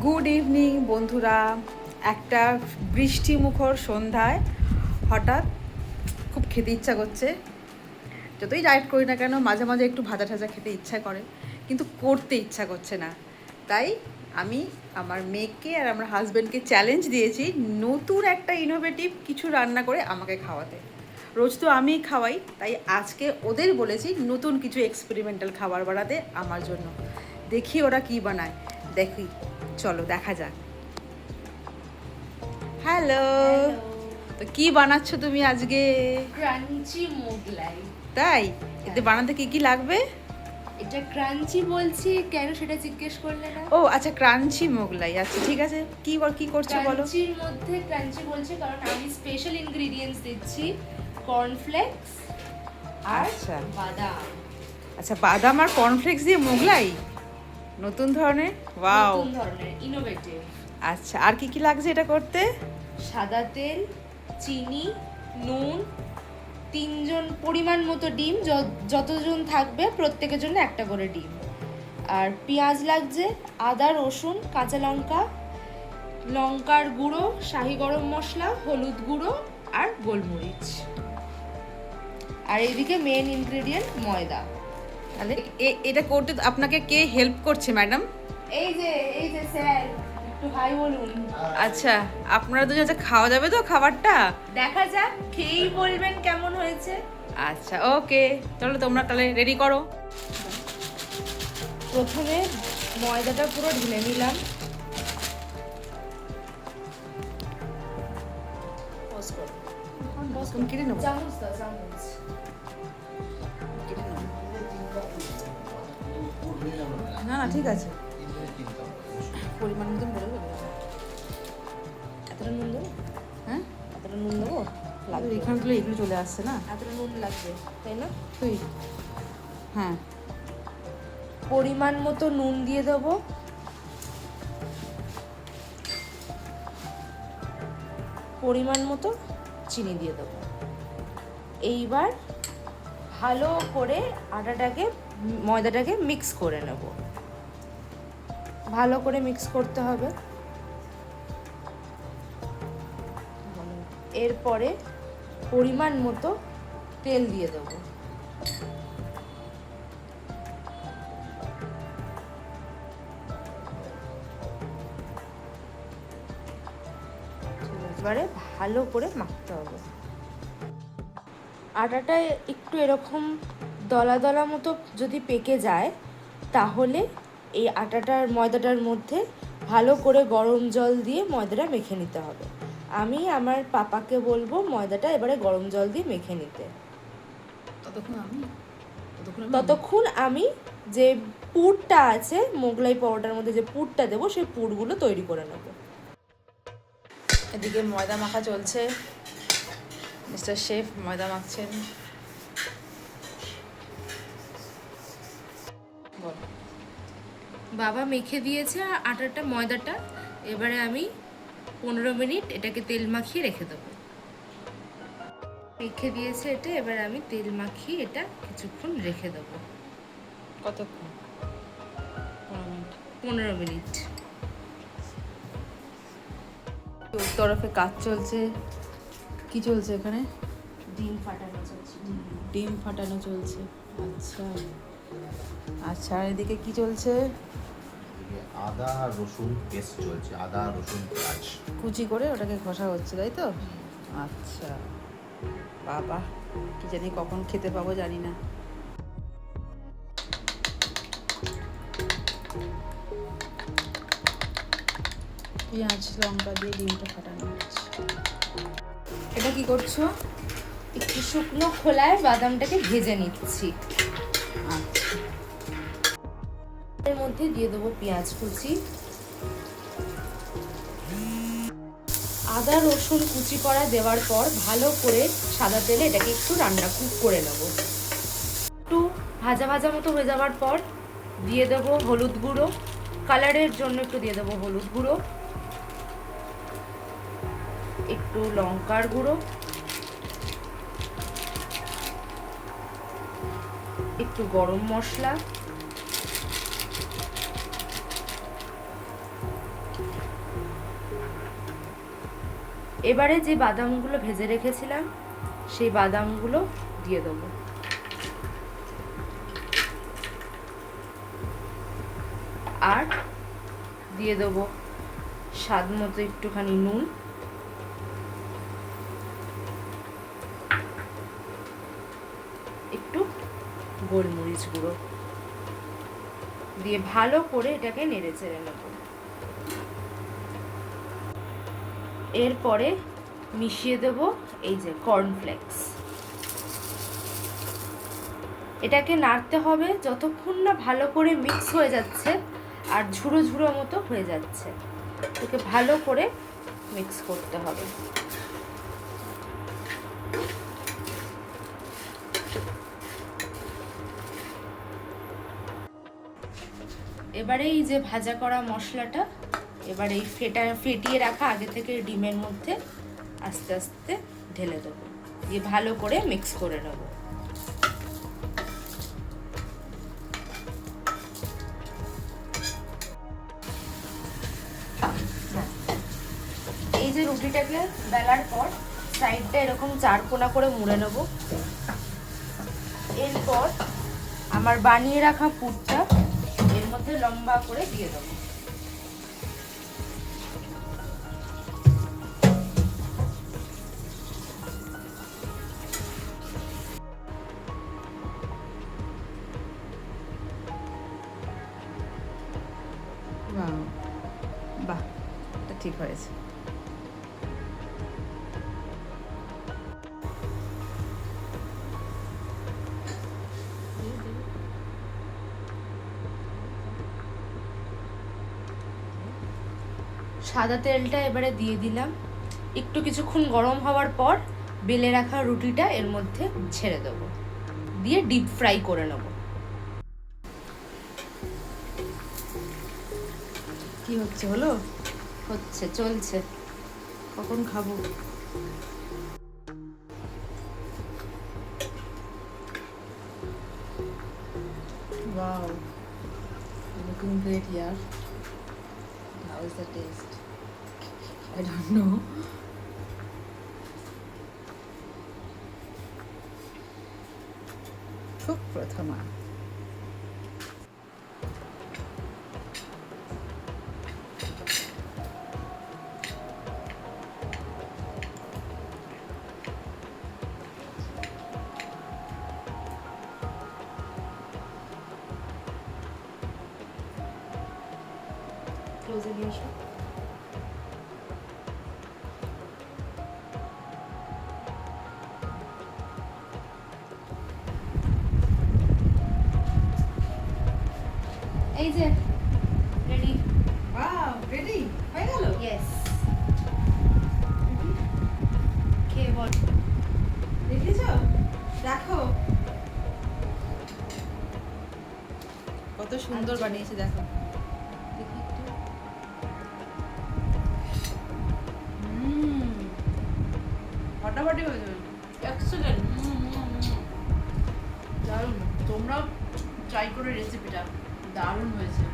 Good evening বন্ধুরা। একটা বৃষ্টিমুখর সন্ধ্যায় হঠাৎ খুব খেতে ইচ্ছা করছে। যতই ডায়েট করি না কেন মাঝে মাঝে একটু ভাজা ঠাজা খেতে ইচ্ছা করে, কিন্তু করতে ইচ্ছা করছে না। তাই আমি আমার মেয়েকে আর আমার হাজব্যান্ডকে চ্যালেঞ্জ দিয়েছি নতুন একটা ইনোভেটিভ কিছু রান্না করে আমাকে খাওয়াতে। রোজ তো আমিই খাওয়াই, তাই আজকে ওদের বলেছি নতুন কিছু এক্সপেরিমেন্টাল খাবার বানাতে আমার জন্য। দেখি ওরা কি বানায়, দেখি, চলো দেখা যাক। হ্যালো, তো কি বানাচ্ছ তুমি আজকে? ক্রাঞ্চি মোগলাই। তাই? এতে বানাতে কি কি লাগবে? এটা ক্রাঞ্চি বলছি কেন সেটা জিজ্ঞেস করলে না? ও আচ্ছা, ক্রাঞ্চি মোগলাই। আচ্ছা ঠিক আছে, কি করছো বলো। ক্রাঞ্চির মধ্যে ক্রাঞ্চি বলছি কারণ আমি স্পেশাল ইনগ্রেডিয়েন্টস দিচ্ছি, কর্নফ্লেক্স আর আচ্ছা বাদাম। আচ্ছা, বাদাম আর কর্নফ্লেক্স দিয়ে মোগলাই, নতুন ধরনের, ওয়াও। নতুন ধরনের ইনোভেটিভ। আচ্ছা, আর কি কি লাগছে এটা করতে? সাদা তেল, চিনি, নুন, তিনজন পরিমাণ মতো ডিম, যতজন থাকবে প্রত্যেকের জন্য একটা করে ডিম, আর পেঁয়াজ লাগছে, আদা, রসুন, কাঁচা লঙ্কা, লঙ্কার গুঁড়ো, শাহি গরম মশলা, হলুদ গুঁড়ো আর গোলমরিচ। আর এইদিকে মেন ইনগ্রেডিয়েন্ট ময়দা। তাহলে এটা করতে আপনাকে কে হেল্প করছে ম্যাডাম? এই যে স্যার, একটু হাই বলুন। আচ্ছা, আপনারা দুজন আচ্ছা খাওয়া যাবে তো খাবারটা? দেখা যাক, খেয়েই বলবেন কেমন হয়েছে। আচ্ছা ওকে, চলো তোমরা তাহলে রেডি করো। প্রথমে ময়দাটা পুরো ঢেলে নিলাম। তুমি কেটে নেবো? চামচ দাও, চামচ। না না ঠিক আছে, পরিমাণ মতন বলে দেবো। এতটা নুন দেবো? হ্যাঁ, এতটা নুন দেবো? লাগবে। এখানে তুলে এগুলো চলে আসছে না, এতটা নুন লাগবে, তাই না? তুই হ্যাঁ, পরিমাণ মতো নুন দিয়ে দেবো। পরিমাণ মতো চিনি দিয়ে দেবো। এইবার ভালো করে ময়দাটাকে মিক্স করে নেব। ভালো করে মিক্স করতে হবে। এরপরে পরিমাণ মতো তেল দিয়ে দেবো। এবারে ভালো করে মাখতে হবে। আটাটা একটু এরকম দলা দলা মতো যদি পেকে যায়, তাহলে এই ময়দাটার মধ্যে ভালো করে গরম জল দিয়ে ময়দাটা মেখে নিতে হবে। আমি আমার পাপাকে বলবো ময়দাটা এবারে গরম জল দিয়ে মেখে নিতে। ততক্ষণ আমি যে পুরটা আছে মোগলাই পরোটার মধ্যে, যে পুরটা দেবো সেই পুরগুলো তৈরি করে নেব। এদিকে ময়দা মাখা চলছে, মিস্টার শেফ ময়দা মাখছেন। বাবা মেখে দিয়েছে ময়দাটা। এবারে আমি 15 মিনিট এটাকে তেল মাখিয়ে রেখে দেবো। মেখে দিয়েছে এটা, এবার আমি তেল মাখিয়ে এটা কিছুক্ষণ রেখে দেবো। কতক্ষণ? 15 মিনিট। ওর তরফে কাজ চলছে। কি চলছে এখানে? ডিম ফাটানো চলছে। ডিম ফাটানো চলছে। আচ্ছা আচ্ছা, আর এদিকে কি চলছে? আদা আর রসুন পেস্ট চলছে, আদা রসুন পেঁয়াজ কুচি করে ওটাকে ঘষা হচ্ছে, তাই তো? আচ্ছা বাবা, কি জানি কখন খেতে পাবো জানি না। পেঁয়াজ লঙ্কা দিয়ে ডিমটা ফাটানো হচ্ছে। এটা কি করছো? একটু শুকনো খোলায় বাদামটাকে ভেজে নিচ্ছি। আচ্ছা, এর মধ্যে দিয়ে দেবো পেঁয়াজ কুচি, আদা রসুন কুচি করা দেওয়ার পর ভালো করে সাদা তেলে এটাকে একটু কুক করে নেব। একটু ভাজা ভাজা মতো হয়ে যাওয়ার পর দিয়ে দেবো হলুদ গুঁড়ো, কালারের জন্য একটু দিয়ে দেবো হলুদ গুঁড়ো, একটু লঙ্কার গুঁড়ো, একটু গরম মশলা, এবারে যে বাদামগুলো ভেজে রেখেছিলাম সেই বাদামগুলো দিয়ে দেবো। আর দিয়ে দেবো স্বাদ মতো একটুখানি নুন, একটু গোলমরিচ গুঁড়ো দিয়ে ভালো করে এটাকে নেড়ে চেড়ে নেব। এরপরে মিশিয়ে দেব এই যে কর্নফ্লেক্স। এটাকে নাড়তে হবে যতক্ষণ না ভালো করে মিক্স হয়ে যাচ্ছে আর ঝুড়ো ঝুড়ো মতো হয়ে যাচ্ছে, এটাকে ভালো করে মিক্স করতে হবে। এবারে এই যে ভাজা করা মশলাটা এবার এই ফেটিয়ে রাখা আগে থেকে ডিমের মধ্যে আস্তে আস্তে ঢেলে দেবো, দিয়ে ভালো করে মিক্স করে নেব। এই যে রুটিটাকে বেলার পর সাইডটা এরকম চার কোনা করে মুড়ে নেব। এরপর আমার বানিয়ে রাখা পুরটা এর মধ্যে লম্বা করে দিয়ে দেবো। বাহ, এটা ঠিক হয়েছে। সাদা তেলটা এবারে দিয়ে দিলাম। একটু কিছুক্ষণ গরম হওয়ার পর বেলে রাখা রুটিটা এর মধ্যে ছেড়ে দেবো, দিয়ে ডিপ ফ্রাই করে নেব। কি হচ্ছে, হলো? হচ্ছে, চলছে। কখন খাবো? Wow, looking great here. How is the taste? I don't know. সুপ্রথমা। ক্লোজে নিয়ে এসো। এই যে রেডি। Wow, ready? হয়ে গেল? ইয়েস। খেয়ে বল। দেখেছো? দেখো কত সুন্দর বানিয়েছে, দেখো। দেখি একটু। ফাটাফাটি হয়েছে, এক্সেলেন্ট। দারুণ। তোমরাও ট্রাই করে রেসিপিটা, দারুণ হয়েছে।